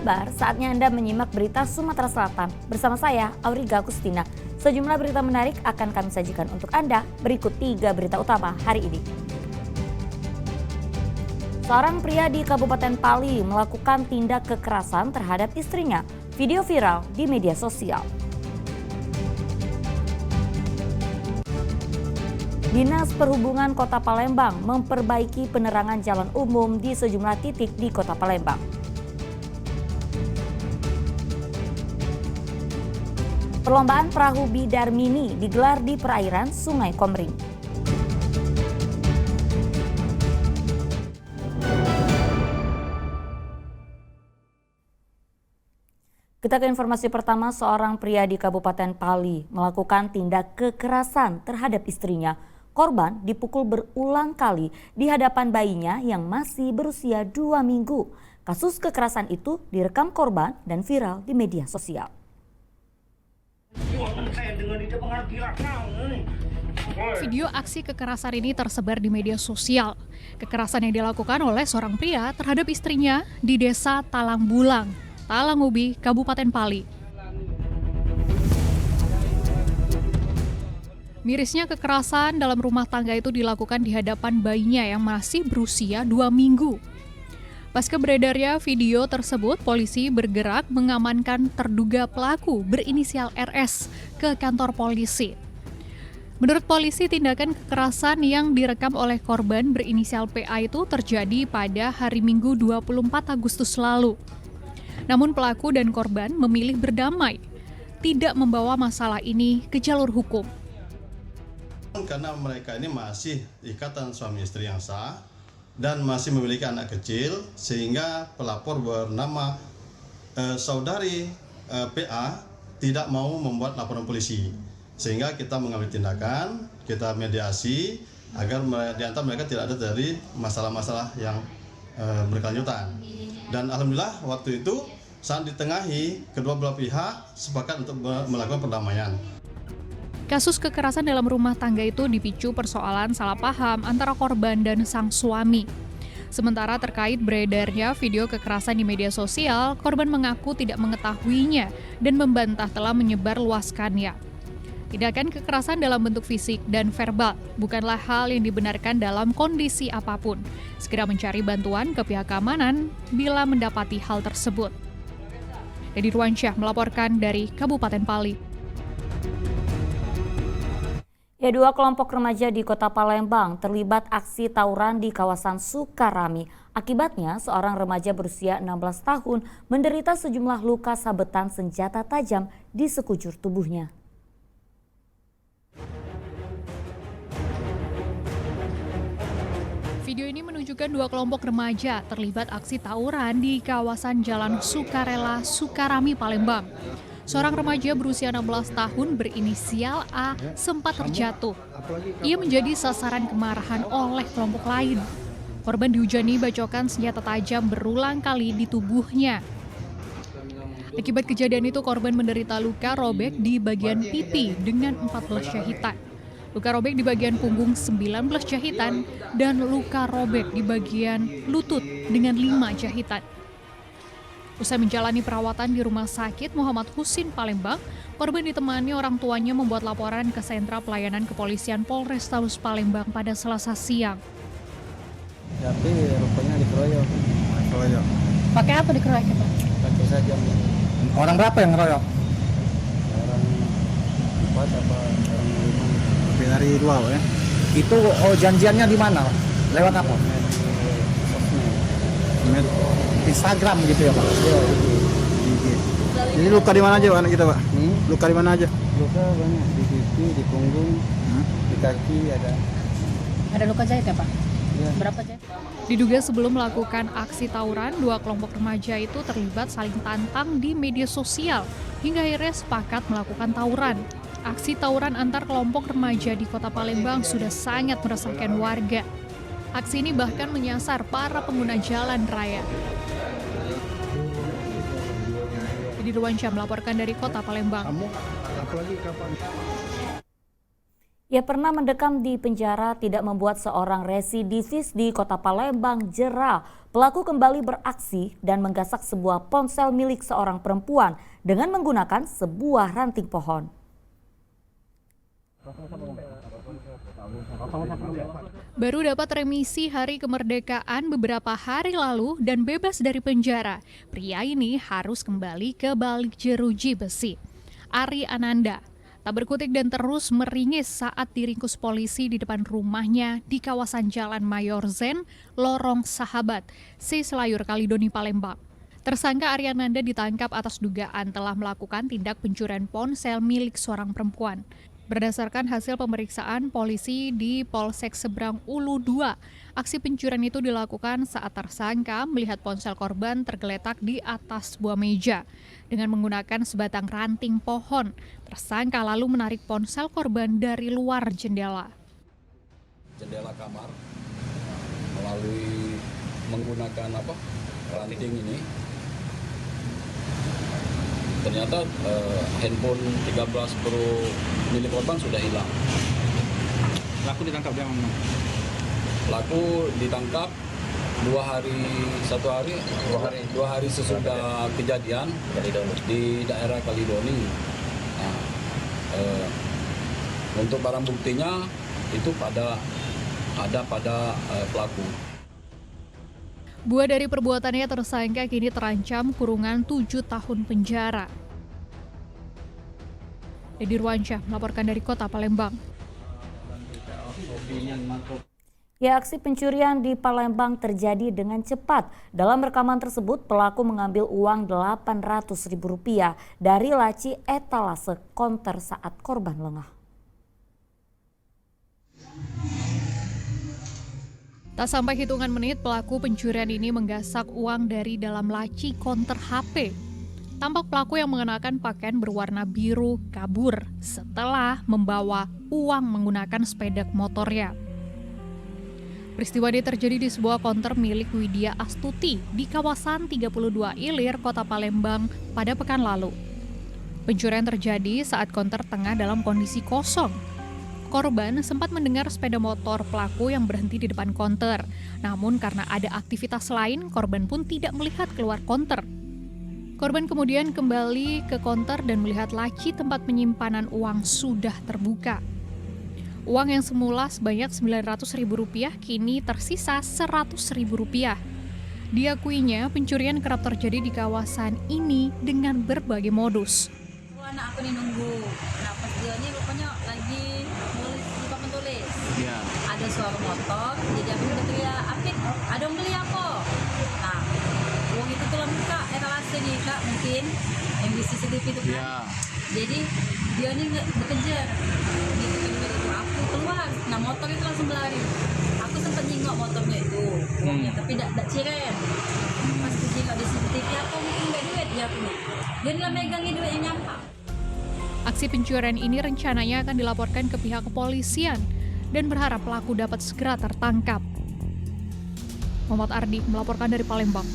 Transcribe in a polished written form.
kabar? Saatnya Anda menyimak berita Sumatera Selatan. Bersama saya, Auriga Kustina. Sejumlah berita menarik akan kami sajikan untuk Anda. Berikut 3 berita utama hari ini. Seorang pria di Kabupaten Pali melakukan tindak kekerasan terhadap istrinya. Video viral di media sosial. Dinas Perhubungan Kota Palembang memperbaiki penerangan jalan umum di sejumlah titik di Kota Palembang. Perlombaan perahu bidar mini digelar di perairan Sungai Komering. Kita ke informasi pertama, seorang pria di Kabupaten Pali melakukan tindak kekerasan terhadap istrinya. Korban dipukul berulang kali di hadapan bayinya yang masih berusia 2 minggu. Kasus kekerasan itu direkam korban dan viral di media sosial. Video aksi kekerasan ini tersebar di media sosial. Kekerasan yang dilakukan oleh seorang pria terhadap istrinya di Desa Talangbulang, Talangubi, Kabupaten Pali. Mirisnya kekerasan dalam rumah tangga itu dilakukan di hadapan bayinya yang masih berusia 2 minggu. Pasca beredarnya video tersebut, polisi bergerak mengamankan terduga pelaku berinisial RS ke kantor polisi. Menurut polisi, tindakan kekerasan yang direkam oleh korban berinisial PA itu terjadi pada hari Minggu 24 Agustus lalu. Namun pelaku dan korban memilih berdamai, tidak membawa masalah ini ke jalur hukum. Karena mereka ini masih ikatan suami istri yang sah dan masih memiliki anak kecil, sehingga pelapor bernama saudari PA tidak mau membuat laporan polisi. Sehingga kita mengambil tindakan, kita mediasi agar di antara mereka tidak ada dari masalah-masalah yang berkelanjutan. Dan alhamdulillah waktu itu saat ditengahi, kedua belah pihak sepakat untuk melakukan perdamaian. Kasus kekerasan dalam rumah tangga itu dipicu persoalan salah paham antara korban dan sang suami. Sementara terkait beredarnya video kekerasan di media sosial, korban mengaku tidak mengetahuinya dan membantah telah menyebar luaskannya. Tindakan kekerasan dalam bentuk fisik dan verbal bukanlah hal yang dibenarkan dalam kondisi apapun. Segera mencari bantuan ke pihak keamanan bila mendapati hal tersebut. Dedi Ruansyah melaporkan dari Kabupaten Pali. Dua kelompok remaja di Kota Palembang terlibat aksi tawuran di kawasan Sukarami. Akibatnya, seorang remaja berusia 16 tahun menderita sejumlah luka sabetan senjata tajam di sekujur tubuhnya. Video ini menunjukkan 2 kelompok remaja terlibat aksi tawuran di kawasan Jalan Sukarela, Sukarami, Palembang. Seorang remaja berusia 16 tahun berinisial A sempat terjatuh. Ia menjadi sasaran kemarahan oleh kelompok lain. Korban dihujani bacokan senjata tajam berulang kali di tubuhnya. Akibat kejadian itu, korban menderita luka robek di bagian pipi dengan 14 jahitan. Luka robek di bagian punggung 19 jahitan dan luka robek di bagian lutut dengan 5 jahitan. Usai menjalani perawatan di Rumah Sakit Muhammad Husin Palembang, korban ditemani orang tuanya membuat laporan ke Sentra Pelayanan Kepolisian Polrestabes Palembang pada Selasa siang. Tapi rupanya dikeroyok. Pakai apa dikeroyok itu? Pakai sajam. Orang berapa yang ngeroyok? Orang 4 apa orang 5. Lebih dari 2 ya. Itu janjiannya di mana? Lewat apa? Sosmed. Instagram gitu ya Pak? Iya, IG. Jadi luka di mana aja anak kita Pak? Luka di mana aja? Luka banyak di pipi, di punggung, di kaki ada. Ada luka jahit ya Pak? Ya. Berapa jahit? Diduga sebelum melakukan aksi tawuran, 2 kelompok remaja itu terlibat saling tantang di media sosial hingga akhirnya sepakat melakukan tawuran. Aksi tawuran antar kelompok remaja di Kota Palembang sudah sangat meresahkan warga. Aksi ini bahkan menyasar para pengguna jalan raya. Dedi Ruansyah melaporkan dari Kota Palembang. Ia pernah mendekam di penjara tidak membuat seorang residivis di Kota Palembang jera. Pelaku kembali beraksi dan menggasak sebuah ponsel milik seorang perempuan dengan menggunakan sebuah ranting pohon. Baru dapat remisi hari kemerdekaan beberapa hari lalu dan bebas dari penjara. Pria ini harus kembali ke balik jeruji besi. Ari Ananda tak berkutik dan terus meringis saat diringkus polisi di depan rumahnya di kawasan Jalan Mayor Zen, Lorong Sahabat, Selayur Kalidoni, Palembang. Tersangka Ari Ananda ditangkap atas dugaan telah melakukan tindak pencurian ponsel milik seorang perempuan. Berdasarkan hasil pemeriksaan polisi di Polsek Seberang Ulu 2, aksi pencurian itu dilakukan saat tersangka melihat ponsel korban tergeletak di atas sebuah meja. Dengan menggunakan sebatang ranting pohon, tersangka lalu menarik ponsel korban dari luar jendela. Jendela kamar melalui menggunakan ranting ini. Ternyata handphone 13 Pro milik korban sudah hilang. Pelaku ditangkap di mana? Pelaku ditangkap 2 hari sesudah kejadian di daerah Kalidoni. Nah, untuk barang buktinya itu pada pelaku. Buah dari perbuatannya tersangka kini terancam kurungan 7 tahun penjara. Dedi Ruansyah melaporkan dari Kota Palembang. Ya, aksi pencurian di Palembang terjadi dengan cepat. Dalam rekaman tersebut, pelaku mengambil uang Rp800.000 dari laci etalase konter saat korban lengah. Tak sampai hitungan menit, pelaku pencurian ini menggasak uang dari dalam laci konter HP. Tampak pelaku yang mengenakan pakaian berwarna biru kabur setelah membawa uang menggunakan sepeda motornya. Peristiwa ini terjadi di sebuah konter milik Widya Astuti di kawasan 32 Ilir, Kota Palembang pada pekan lalu. Pencurian terjadi saat konter tengah dalam kondisi kosong. Korban sempat mendengar sepeda motor pelaku yang berhenti di depan konter. Namun karena ada aktivitas lain, korban pun tidak melihat keluar konter. Korban kemudian kembali ke konter dan melihat laci tempat penyimpanan uang sudah terbuka. Uang yang semula sebanyak Rp900.000 kini tersisa Rp100.000. Diakuinya pencurian kerap terjadi di kawasan ini dengan berbagai modus. Anak aku nih nunggu. Nah pas dia ini rupanya lagi nulis di papan tulis. Iya. Ada suara motor, jadi aku udah teriak, Apik, ada yang beli apa? Nah, uang itu tuh buka etalase nih kak, mungkin yang di CCTV itu kan. Iya. Jadi dia ini bekejar. Gitu kan itu aku keluar. Nah motor itu langsung berlari. Aku sempat nyingok motornya itu, uangnya, tapi tidak ciren. Pas dicingok di CCTV aku mungkin nggak duit dia punya. Dia dalam megangin duit yang nyampak. Aksi pencurian ini rencananya akan dilaporkan ke pihak kepolisian dan berharap pelaku dapat segera tertangkap. Muhammad Ardi melaporkan dari Palembang.